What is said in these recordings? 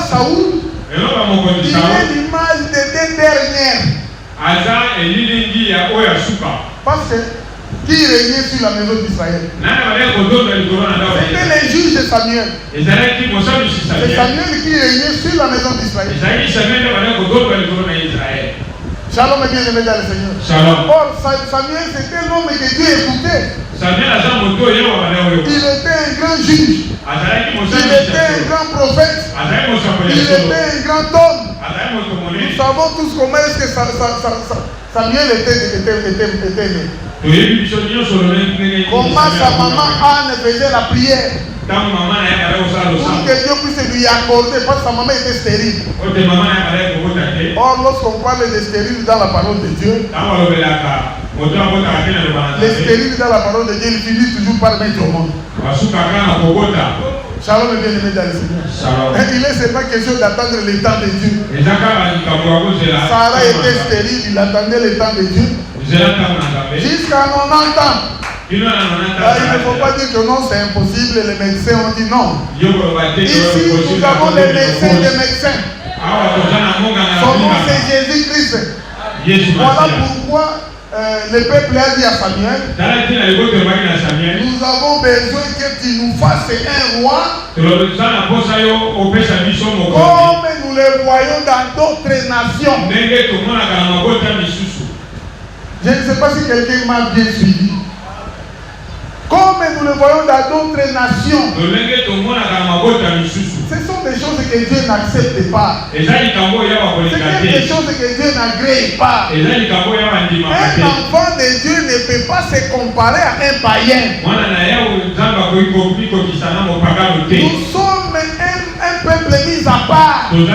Saoul, il est l'image des deux dernières. Parce que qui régnait sur la maison d'Israël? C'était les juges de Samuel. C'est Samuel qui régnait sur la maison d'Israël. Shalom et bien-aimé dans le Seigneur. Shalom. Or, Samuel, c'était l'homme que Dieu écoutait. Il était un grand juge. Il était un grand prophète. Il était un grand homme. Nous savons tous comment est-ce que Samuel était né. Comment sa maman Anne faisait la prière pour que Dieu puisse lui accorder, parce que sa maman était stérile. Or, lorsqu'on parle de stérile dans la parole de Dieu, les stériles dans la parole de Dieu, ils finissent toujours par mettre au monde. Shalom et bien-aimé dans le Seigneur. Il est seulement question d'attendre le temps de Dieu. Sarah était stérile, il attendait le temps de Dieu. Jusqu'à 90 ans. Il ne faut pas dire que non, c'est impossible. Les médecins ont dit non. Ici, nous avons les médecins des médecins. Son nom, c'est Jésus-Christ. Voilà pourquoi le peuple a dit à Samuel, nous avons besoin que tu nous fasses un roi comme nous le voyons dans d'autres nations. Je ne sais pas si quelqu'un m'a bien suivi. Comme nous le voyons dans d'autres nations. Ce sont des choses que Dieu n'accepte pas. C'est des choses que Dieu n'agrée pas. Un enfant de Dieu ne peut pas se comparer à un païen. Nous sommes un peuple mis à part. Nous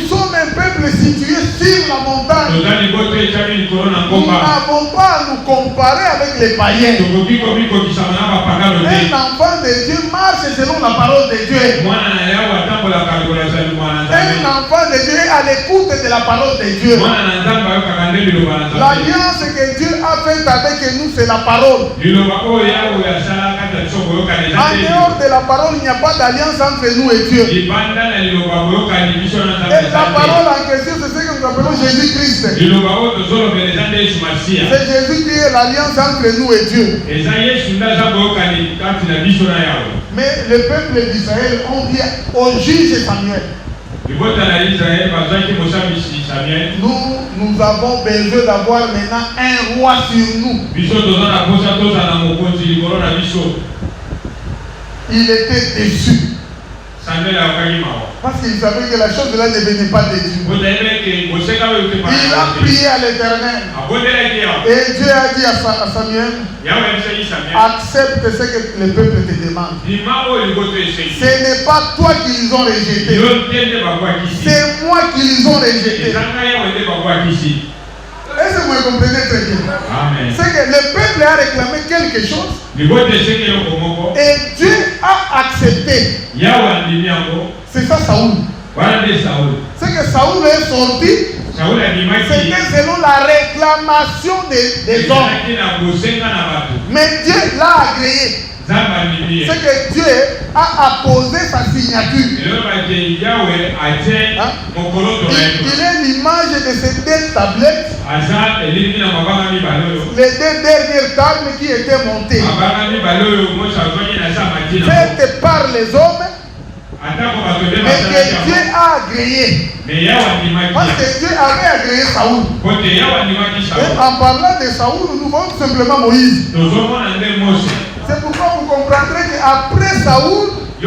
sommes un peuple situé sur la montagne. Nous n'avons pas à nous comparer avec les païens. Un enfant de Dieu marche selon la parole de Dieu. Un enfant de Dieu est à l'écoute de la parole de Dieu. L'alliance que Dieu a faite avec nous, c'est la parole. En dehors de la parole, il n'y a pas d'alliance entre nous et Dieu. Et la parole en question, c'est ce que nous appelons Jésus-Christ. C'est Jésus qui est l'alliance entre nous et Dieu. Mais le peuple d'Israël ont dit au juge Samuel, nous avons besoin d'avoir maintenant un roi sur nous. Il était déçu. Parce qu'il savait que la chose là ne venait pas de Dieu. Il a prié à l'Éternel. Et Dieu a dit à Samuel, accepte ce que le peuple te demande. Ce n'est pas toi qui les ont rejetés. C'est moi qui les ont rejetés. Est-ce que vous comprenez très bien? C'est que le peuple a réclamé quelque chose. Et Dieu a accepté. C'est ça Saoul. C'est que Saoul est sorti. C'était selon la réclamation des hommes. Mais Dieu l'a agréé. C'est que Dieu a apposé sa signature. Il est l'image de ces deux tablettes. Les deux dernières tables qui étaient montées. Faites par les hommes. Mais que Dieu a agréé. Parce que Dieu avait agréé Saoul. Et en parlant de Saoul, nous voyons simplement Moïse. C'est pourquoi vous comprendrez qu'après Saoul, il y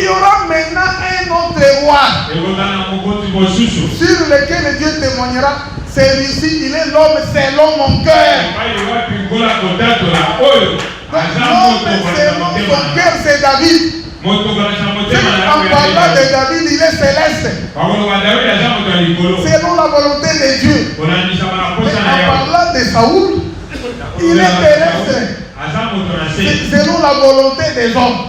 aura maintenant un autre roi sur lequel Dieu témoignera. Celui-ci, il est l'homme selon mon cœur. L'homme selon son cœur, c'est David. En parlant de David, il est céleste. Selon la volonté de Dieu. Mais en parlant de Saoul, il est terrestre. Selon la volonté des hommes.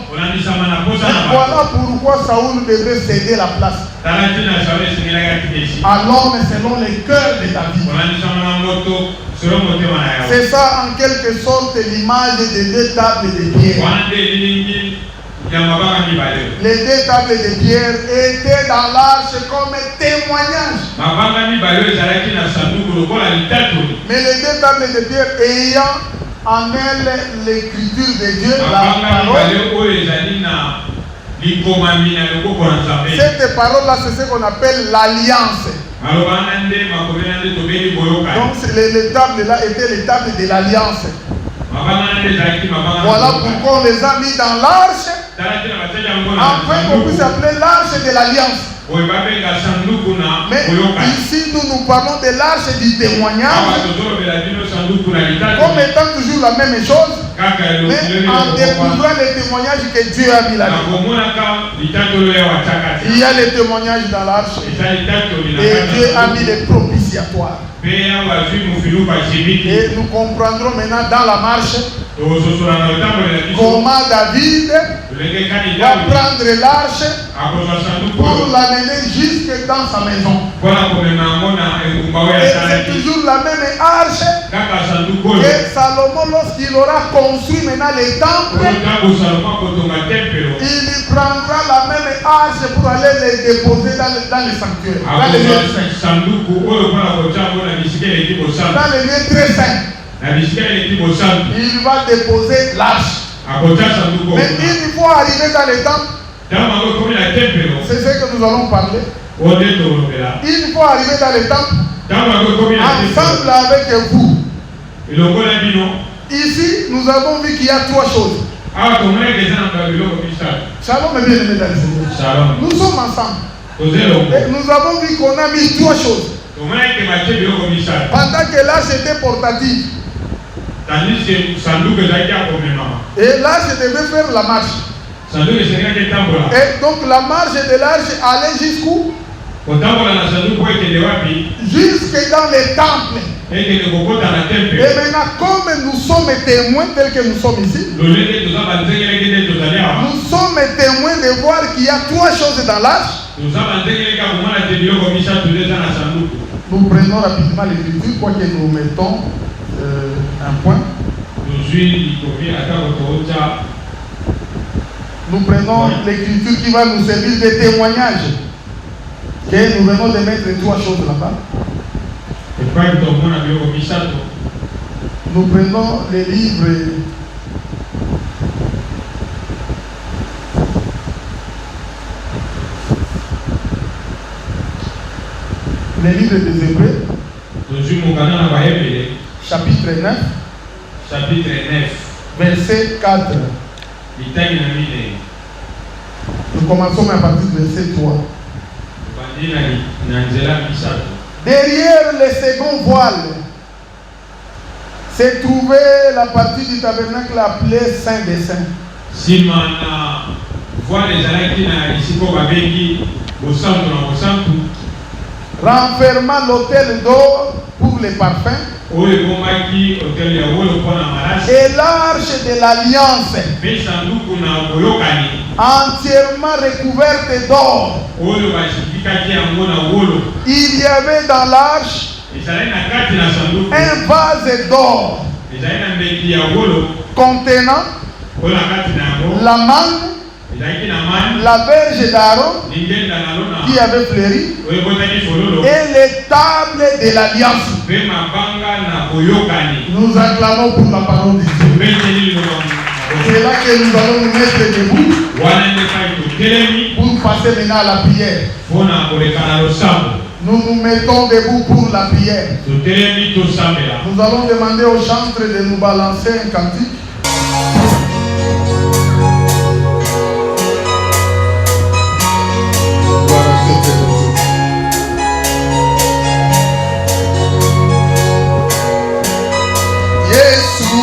Voilà pourquoi Saoul devait céder la place à l'homme selon le cœur de David. C'est ça en quelque sorte l'image des deux tables de pierre. Les deux tables de pierre étaient dans l'arche comme témoignage. Mais les deux tables de pierre ayant en elles l'écriture de Dieu, la parole. Cette parole-là, c'est ce qu'on appelle l'alliance. Donc les tables là étaient les tables de l'alliance. Voilà pourquoi on les a mis dans l'arche, afin qu'on puisse appeler l'arche de l'alliance. Mais ici nous parlons de l'arche du témoignage comme étant toujours la même chose, mais en découvrant les témoignages que Dieu a mis là-dedans. Il y a les témoignages dans l'arche et Dieu a mis les propitiatoires. Et nous comprendrons maintenant dans la marche comment David va prendre l'arche pour l'amener jusque dans sa maison. Et c'est toujours la même arche que Salomon, lorsqu'il aura construit maintenant les temples, il prendra la même arche pour aller les déposer dans les sanctuaires, dans les lieux très saints. Il va déposer l'arche. Mais une fois arrivé dans les temples, c'est ce que nous allons parler. Une fois arrivé dans les temples, ensemble avec vous, ici nous avons vu qu'il y a trois choses. Shalom est bien aimé dans le Seigneur. Nous sommes ensemble. Et nous avons vu qu'on a mis trois choses. Pendant que l'arche était portative. Et là, je devais faire la marche. Et donc la marche de l'arche allait jusqu'où? Jusque dans les temples. Et maintenant, comme nous sommes témoins tels que nous sommes ici, nous sommes témoins de voir qu'il y a trois choses dans l'arche. Nous prenons rapidement l'écriture, quoi que nous mettons un point. Nous prenons l'écriture qui va nous servir de témoignage. Que nous venons de mettre trois choses là-bas. Nous prenons les livres. Les livres des Hébreux. Chapitre 9. Verset 4. Nous commençons à partir du verset 3. Derrière le second voile s'est trouvée la partie du tabernacle appelée Saint des Saints. Renfermant l'autel d'or pour les parfums et l'arche de l'alliance entièrement recouverte d'or. Il y avait dans l'arche un vase d'or contenant la manne, la verge d'Aaron qui avait fleuri et les tables de l'alliance. Nous acclamons pour la parole de Dieu. C'est là que nous allons nous mettre debout pour passer maintenant à la prière. Nous nous mettons debout pour la prière. Nous allons demander au chantre de nous balancer un cantique. Yesu